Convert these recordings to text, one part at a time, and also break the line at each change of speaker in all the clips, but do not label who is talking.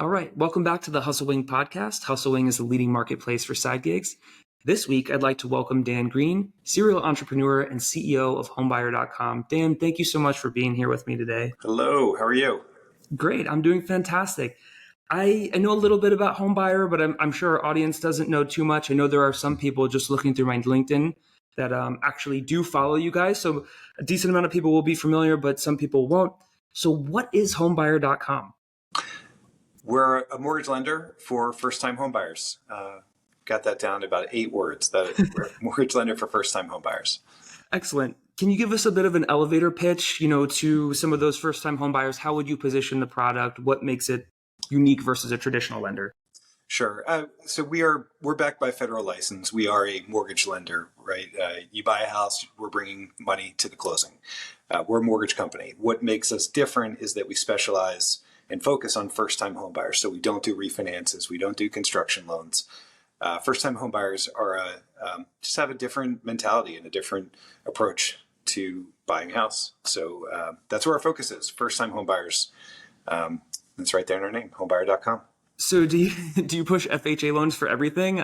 All right, welcome back to the Hustlewing podcast. Hustlewing is the leading marketplace for side gigs. This week, I'd like to welcome Dan Green, serial entrepreneur and CEO of homebuyer.com. Dan, thank you so much for being here with me today.
Hello, how are you?
Great, I'm doing fantastic. I know a little bit about Homebuyer, but I'm sure our audience doesn't know too much. I know there are some people just looking through my LinkedIn that actually do follow you guys. So a decent amount of people will be familiar, but some people won't. So what is homebuyer.com?
We're a mortgage lender for first-time homebuyers. Got that down to about 8 words. That we're a mortgage lender for first-time homebuyers.
Excellent. Can you give us a bit of an elevator pitch, to some of those first-time homebuyers? How would you position the product? What makes it unique versus a traditional lender?
Sure. So we're backed by federal license. We are a mortgage lender, right? You buy a house, we're bringing money to the closing. We're a mortgage company. What makes us different is that we specialize and focus on first-time homebuyers. So we don't do refinances. We don't do construction loans. First-time homebuyers are just have a different mentality and a different approach to buying a house. So that's where our focus is. First-time homebuyers. That's right there in our name, homebuyer.com.
So do you push FHA loans for everything?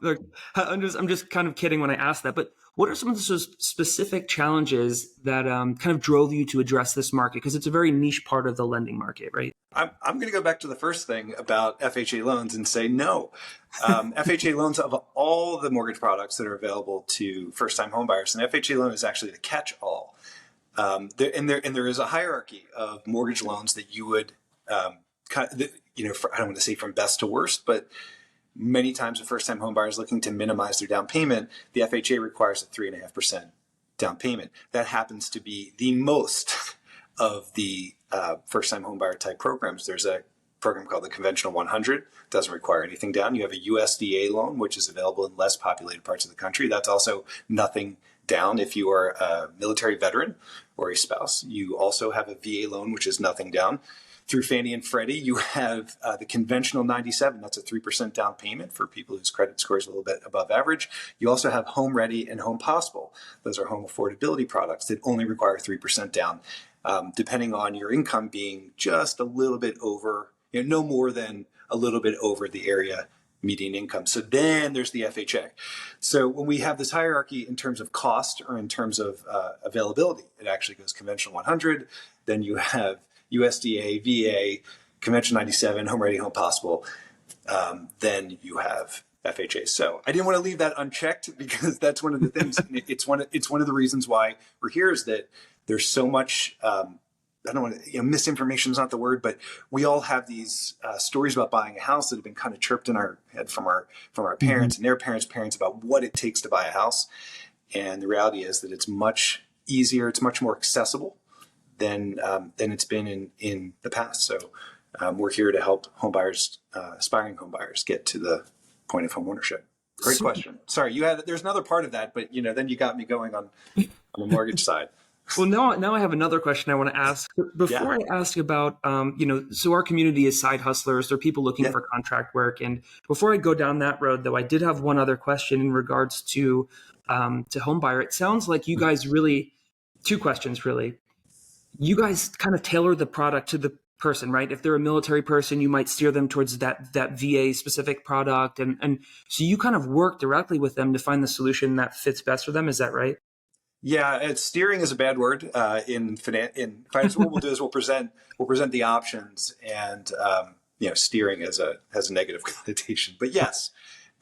Look, I'm just kind of kidding when I ask that. But what are some of the specific challenges that kind of drove you to address this market? Because it's a very niche part of the lending market, right?
I'm going to go back to the first thing about FHA loans and say no. FHA loans, of all the mortgage products that are available to first-time homebuyers, an FHA loan is actually the catch-all. There is a hierarchy of mortgage loans that you would I don't want to say from best to worst, but many times a first-time homebuyer is looking to minimize their down payment. The FHA requires a 3.5% down payment. That happens to be the most of the first-time homebuyer type programs. There's a program called the Conventional 100. Doesn't require anything down. You have a USDA loan, which is available in less populated parts of the country. That's also nothing down if you are a military veteran or a spouse. You also have a VA loan, which is nothing down. Through Fannie and Freddie, you have the Conventional 97. That's a 3% down payment for people whose credit score is a little bit above average. You also have Home Ready and Home Possible. Those are home affordability products that only require 3% down, depending on your income being just a little bit over, no more than a little bit over the area median income. So then there's the FHA. So when we have this hierarchy in terms of cost or in terms of availability, it actually goes Conventional 100. Then you have USDA, VA, Convention 97, Home Ready, Home Possible. Then you have FHA. So I didn't want to leave that unchecked because that's one of the things. It's one of the reasons why we're here is that there's so much. I don't want to, misinformation is not the word, but we all have these stories about buying a house that have been kind of chirped in our head from our parents and their parents about what it takes to buy a house. And the reality is that it's much easier, it's much more accessible than it's been in the past. So we're here to help homebuyers, aspiring homebuyers, get to the point of homeownership. Great question. Sorry, there's another part of that, but then you got me going on the mortgage side.
Well, now I have another question I want to ask. Before I ask about, so our community is side hustlers. They're people looking for contract work. And before I go down that road, though, I did have one other question in regards to homebuyer. It sounds like you guys really, two questions really. You guys kind of tailor the product to the person, right? If they're a military person, you might steer them towards that VA specific product. And so you kind of work directly with them to find the solution that fits best for them. Is that right?
Yeah, steering is a bad word in finance. What we'll do is we'll present the options, and steering has a negative connotation. But yes,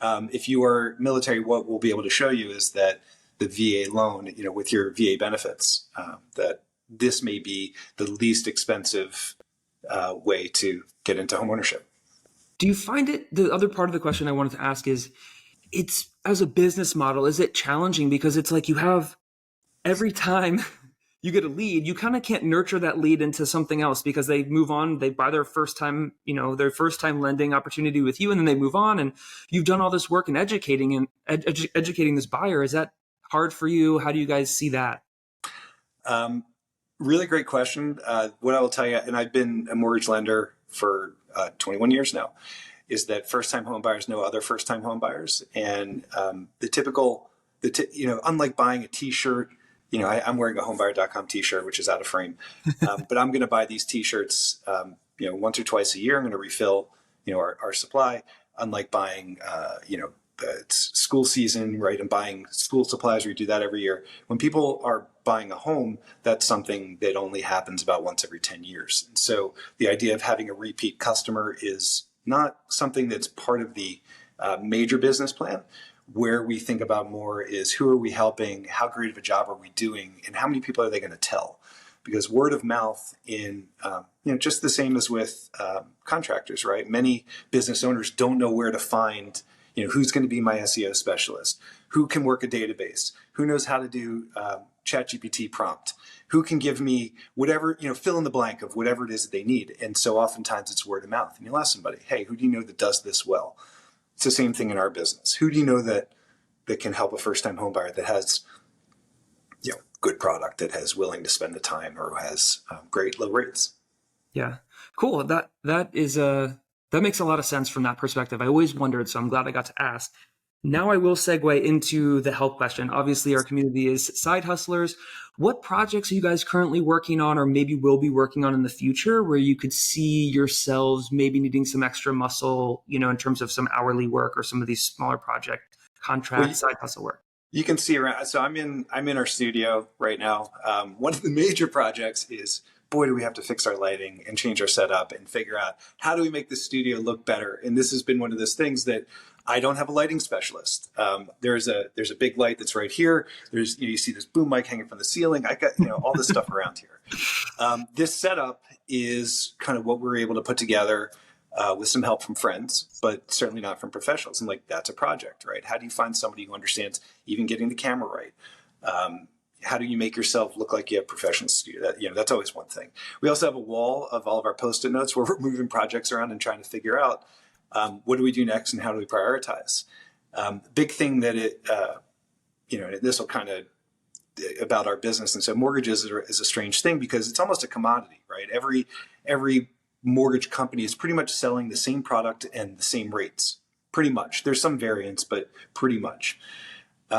if you are military, what we'll be able to show you is that the VA loan, with your VA benefits, that this may be the least expensive way to get into homeownership.
Do you find it? The other part of the question I wanted to ask is, it's as a business model, is it challenging because it's like you have. Every time you get a lead, you kind of can't nurture that lead into something else because they move on, they buy their first time lending opportunity with you, and then they move on, and you've done all this work in educating this buyer. Is that hard for you? How do you guys see that?
Really great question. What I will tell you, and I've been a mortgage lender for 21 years now, is that first-time home buyers know other first-time home buyers, and unlike buying a T-shirt. I'm wearing a homebuyer.com T-shirt, which is out of frame, but I'm going to buy these T-shirts once or twice a year, I'm going to refill, our supply, unlike buying, it's school season, right? And buying school supplies, we do that every year. When people are buying a home, that's something that only happens about once every 10 years. And so the idea of having a repeat customer is not something that's part of the major business plan. Where we think about more is who are we helping, how great of a job are we doing, and how many people are they going to tell? Because word of mouth just the same as with contractors, right? Many business owners don't know where to find, who's going to be my SEO specialist, who can work a database, who knows how to do ChatGPT prompt, who can give me whatever, fill in the blank of whatever it is that they need. And so oftentimes it's word of mouth. And you'll ask somebody, hey, who do you know that does this well? It's the same thing in our business. Who do you know that can help a first-time home buyer that has good product, that has willing to spend the time, or has great low rates?
Yeah, cool. That makes a lot of sense from that perspective. I always wondered, so I'm glad I got to ask. Now I will segue into the help question. Obviously, our community is side hustlers. What projects are you guys currently working on, or maybe will be working on in the future, where you could see yourselves maybe needing some extra muscle, in terms of some hourly work or some of these smaller project contract side hustle work?
You can see around. So I'm in our studio right now. One of the major projects is, boy, do we have to fix our lighting and change our setup and figure out how do we make the studio look better. And this has been one of those things that I don't have a lighting specialist. There's a big light that's right here. There's you see this boom mic hanging from the ceiling. I got all this stuff around here. This setup is kind of what we're able to put together with some help from friends, but certainly not from professionals. And that's a project, right? How do you find somebody who understands even getting the camera right? How do you make yourself look like you have professionals to do that? That's always one thing. We also have a wall of all of our Post-it notes where we're moving projects around and trying to figure out what do we do next and how do we prioritize. Big thing that this will kind of about our business. And so mortgages is a strange thing because it's almost a commodity, right? Every mortgage company is pretty much selling the same product and the same rates, pretty much. There's some variance, but pretty much.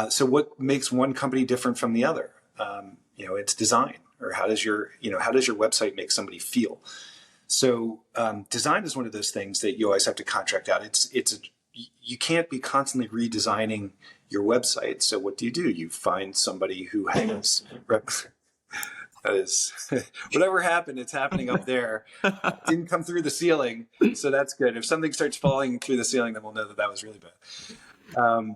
So what makes one company different from the other? It's design, or how does your website make somebody feel? So design is one of those things that you always have to contract out. You can't be constantly redesigning your website. So what do? You find somebody who has that is whatever happened. It's happening up there. Didn't come through the ceiling, so that's good. If something starts falling through the ceiling, then we'll know that was really bad.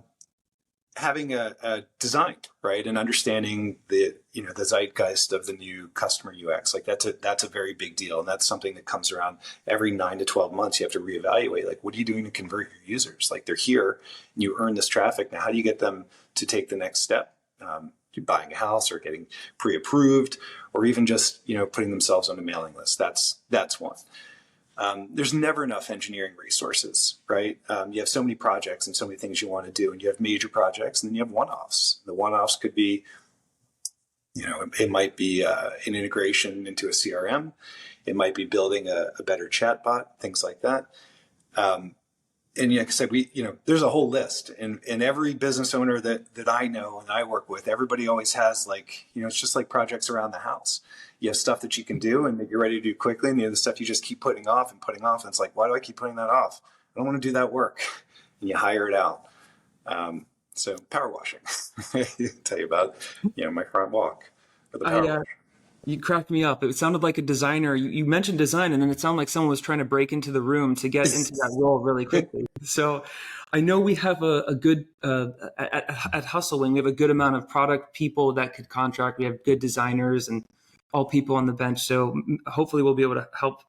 Having a design, right, and understanding the zeitgeist of the new customer UX, that's a very big deal, and that's something that comes around every 9 to 12 months. You have to reevaluate, what are you doing to convert your users? They're here, and you earn this traffic. Now, how do you get them to take the next step? Buying a house, or getting pre-approved, or even just putting themselves on a mailing list. That's one. There's never enough engineering resources, right? You have so many projects and so many things you want to do, and you have major projects, and then you have one-offs. The one-offs could be, it might be an integration into a CRM. It might be building a better chatbot, things like that. And like I said, there's a whole list, and every business owner that I know and I work with, everybody always has it's just like projects around the house. You have stuff that you can do and that you're ready to do quickly, and the other stuff you just keep putting off. And it's why do I keep putting that off? I don't want to do that work. And you hire it out. So power washing, I tell you about, my front walk or the power washing.
You cracked me up. It sounded like a designer. You mentioned design, and then it sounded like someone was trying to break into the room to get into that role really quickly. So I know we have a good, at Hustling, we have a good amount of product people that could contract. We have good designers and all people on the bench. So hopefully we'll be able to help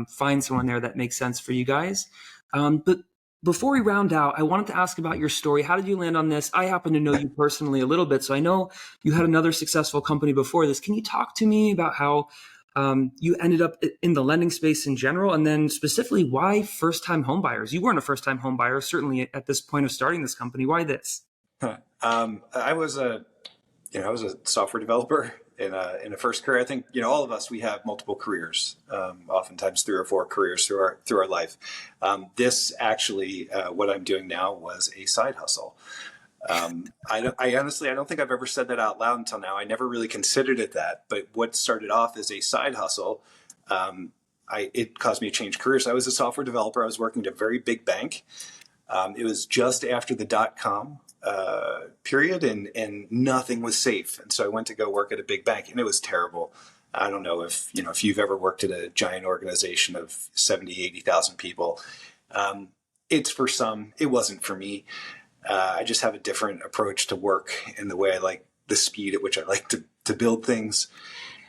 find someone there that makes sense for you guys. But before we round out, I wanted to ask about your story. How did you land on this? I happen to know you personally a little bit, so I know you had another successful company before this. Can you talk to me about how you ended up in the lending space in general, and then specifically why first-time home buyers? You weren't a first-time home buyer, certainly at this point of starting this company. Why this?
I was a software developer in a first career. I think all of us, we have multiple careers, oftentimes 3 or 4 careers through our life. This actually, what I'm doing now, was a side hustle. I honestly don't think I've ever said that out loud until now. I never really considered it that. But what started off as a side hustle, it caused me to change careers. I was a software developer. I was working at a very big bank. It was just after the .com period, and nothing was safe. And so I went to go work at a big bank, and it was terrible. I don't know if you've ever worked at a giant organization of 70, 80,000 people. It's for some. It wasn't for me. I just have a different approach to work in the way I like the speed at which I like to build things.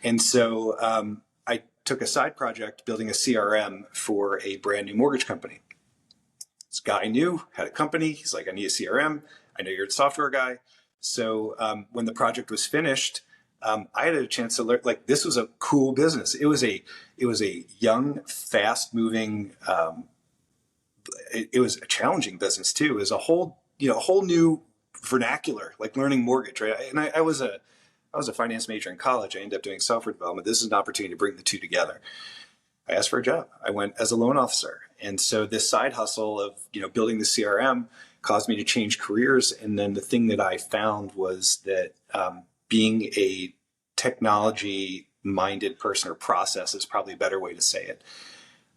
And so I took a side project building a CRM for a brand new mortgage company. This guy I knew had a company. He's like, I need a CRM. I know you're a software guy. So when the project was finished, I had a chance to learn, like, this was a cool business. It was a young, fast moving, it was a challenging business too. It was a whole new vernacular, like learning mortgage, right? And I was a finance major in college. I ended up doing software development. This is an opportunity to bring the two together. I asked for a job. I went as a loan officer. And so this side hustle of, building the CRM caused me to change careers. And then the thing that I found was that being a technology-minded person, or process is probably a better way to say it.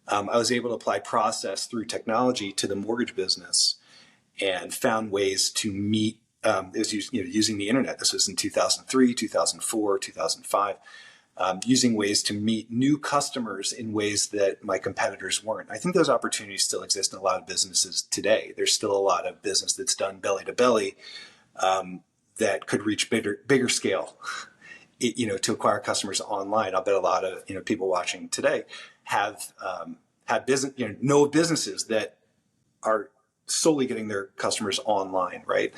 I was able to apply process through technology to the mortgage business and found ways to meet, it was using the internet. This was in 2003, 2004, 2005. Using ways to meet new customers in ways that my competitors weren't. I think those opportunities still exist in a lot of businesses today. There's still a lot of business that's done belly to belly that could reach bigger scale, to acquire customers online. I'll bet a lot of people watching today have business, know businesses that are solely getting their customers online, right?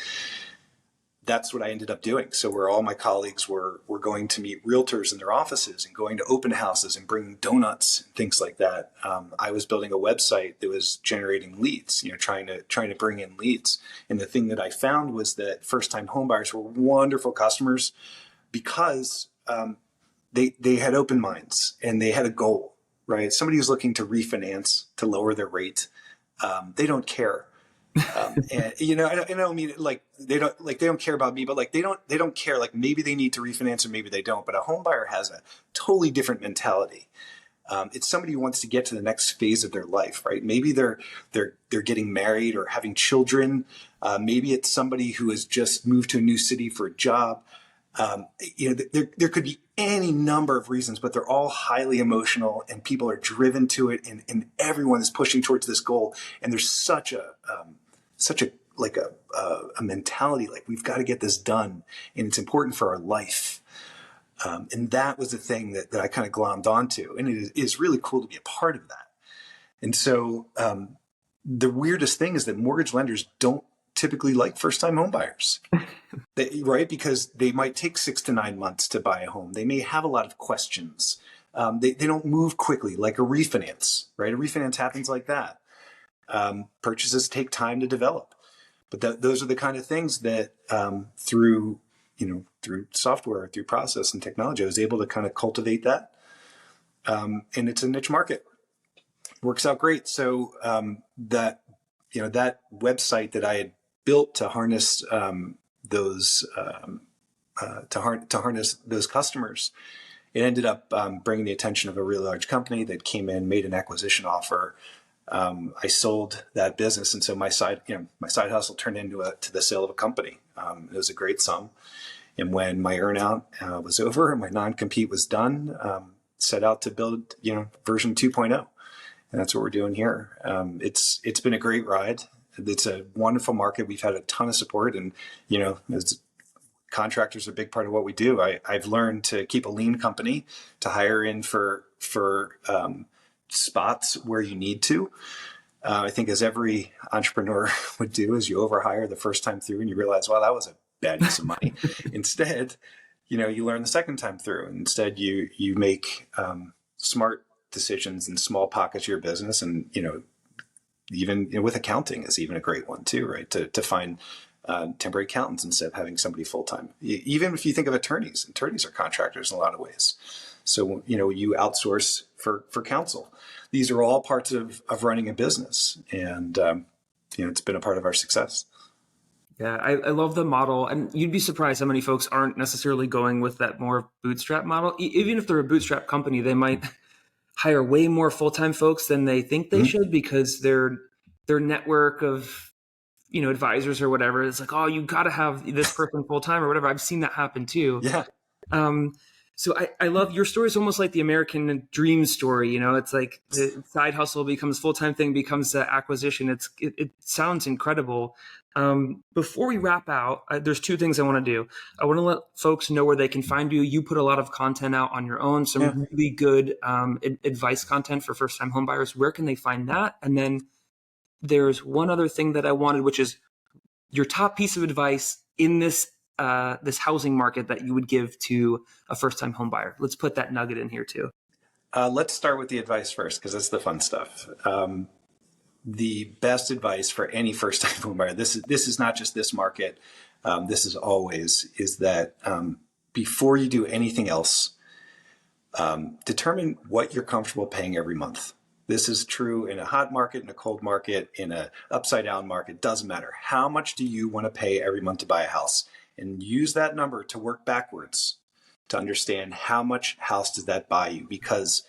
That's what I ended up doing. So where all my colleagues were going to meet realtors in their offices and going to open houses and bringing donuts and things like that. I was building a website that was generating leads, trying to bring in leads. And the thing that I found was that first-time homebuyers were wonderful customers because they had open minds and they had a goal, right? Somebody who's looking to refinance, to lower their rate, they don't care. And I don't mean like they don't care about me, but like they don't care. Like maybe they need to refinance or maybe they don't. But a home buyer has a totally different mentality. It's somebody who wants to get to the next phase of their life, right? Maybe they're getting married or having children. Maybe it's somebody who has just moved to a new city for a job. There could be any number of reasons, but they're all highly emotional and people are driven to it, and everyone is pushing towards this goal. And there's such a mentality, like we've got to get this done and it's important for our life. And that was the thing that I kind of glommed onto. And it is really cool to be a part of that. And so the weirdest thing is that mortgage lenders don't typically like first-time home buyers, right? Because they might take 6 to 9 months to buy a home. They may have a lot of questions. They don't move quickly like a refinance, right? A refinance happens like that. Purchases take time to develop. But those are the kind of things that through software, through process and technology, I was able to kind of cultivate that. And it's a niche market. Works out great. So that website that I had built to harness those customers, it ended up bringing the attention of a really large company that came in, made an acquisition offer. I sold that business, and so my side hustle turned into the sale of a company. It was a great sum, and when my earnout was over and my non-compete was done, set out to build version 2.0, and that's what we're doing here. It's been a great ride. It's a wonderful market. We've had a ton of support, and as contractors are a big part of what we do. I've learned to keep a lean company, to hire in for spots where you need to. I think as every entrepreneur would do, is you overhire the first time through and you realize, well, that was a bad use of money. Instead, you learn the second time through. Instead, you make smart decisions in small pockets of your business. And, even with accounting is even a great one too, right? To find temporary accountants instead of having somebody full-time. Even if you think of attorneys are contractors in a lot of ways. So, you outsource for counsel. These are all parts of running a business. And, it's been a part of our success.
Yeah, I love the model. And you'd be surprised how many folks aren't necessarily going with that more bootstrap model. Even if they're a bootstrap company, they might hire way more full-time folks than they think they should, because their network of, advisors or whatever, it's like, oh, you got to have this person full-time or whatever. I've seen that happen too.
Yeah.
So I love your story. It's almost like the American dream story. It's like the side hustle becomes full-time thing, becomes acquisition. It sounds incredible. Before we wrap out, there's two things I want to do. I want to let folks know where they can find you. You put a lot of content out on your own, some really good advice content for first-time homebuyers. Where can they find that? And then there's one other thing that I wanted, which is your top piece of advice in this housing market that you would give to a first-time home buyer. Let's put that nugget in here too.
Let's start with the advice first, because that's the fun stuff. The best advice for any first-time home buyer, this is not just this market, this is always, is that before you do anything else, determine what you're comfortable paying every month. This is true in a hot market, in a cold market, in a upside down market, doesn't matter. How much do you want to pay every month to buy a house? And use that number to work backwards to understand how much house does that buy you, because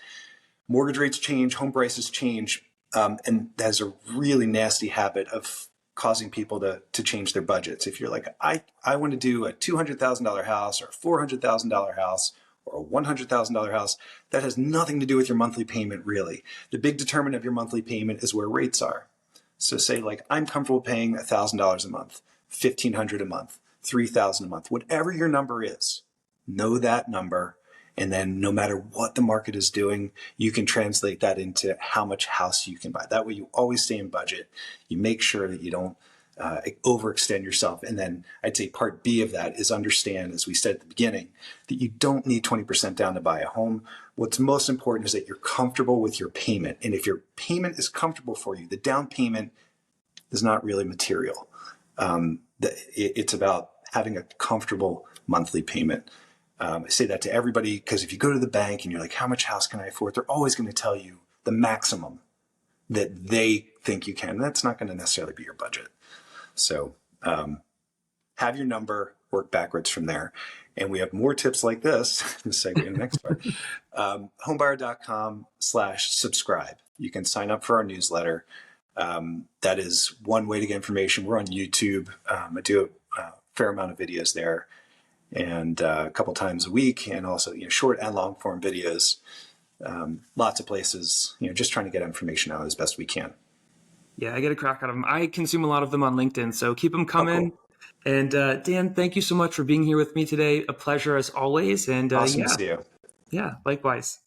mortgage rates change, home prices change, and that's a really nasty habit of causing people to change their budgets. If you're like, I want to do a $200,000 house or a $400,000 house or a $100,000 house, that has nothing to do with your monthly payment, really. The big determinant of your monthly payment is where rates are. So say, like, I'm comfortable paying $1,000 a month, $1,500 a month, $3,000 a month, whatever your number is. Know that number, and then no matter what the market is doing, you can translate that into how much house you can buy. That way you always stay in budget. You make sure that you don't overextend yourself. And then I'd say part B of that is understand, as we said at the beginning, that you don't need 20% down to buy a home. What's most important is that you're comfortable with your payment. And if your payment is comfortable for you, the down payment is not really material. It's about having a comfortable monthly payment. I say that to everybody, because if you go to the bank and you're like, how much house can I afford? They're always going to tell you the maximum that they think you can. And that's not going to necessarily be your budget. So have your number, work backwards from there. And we have more tips like this in the segue in the next part. Homebuyer.com/subscribe. You can sign up for our newsletter. That is one way to get information. We're on YouTube. I do a fair amount of videos there, and a couple times a week, and also short and long form videos. Lots of places, just trying to get information out as best we can.
Yeah, I get a crack out of them. I consume a lot of them on LinkedIn, so keep them coming. Oh, cool. And Dan, thank you so much for being here with me today. A pleasure as always. And
awesome to see you.
Yeah, likewise.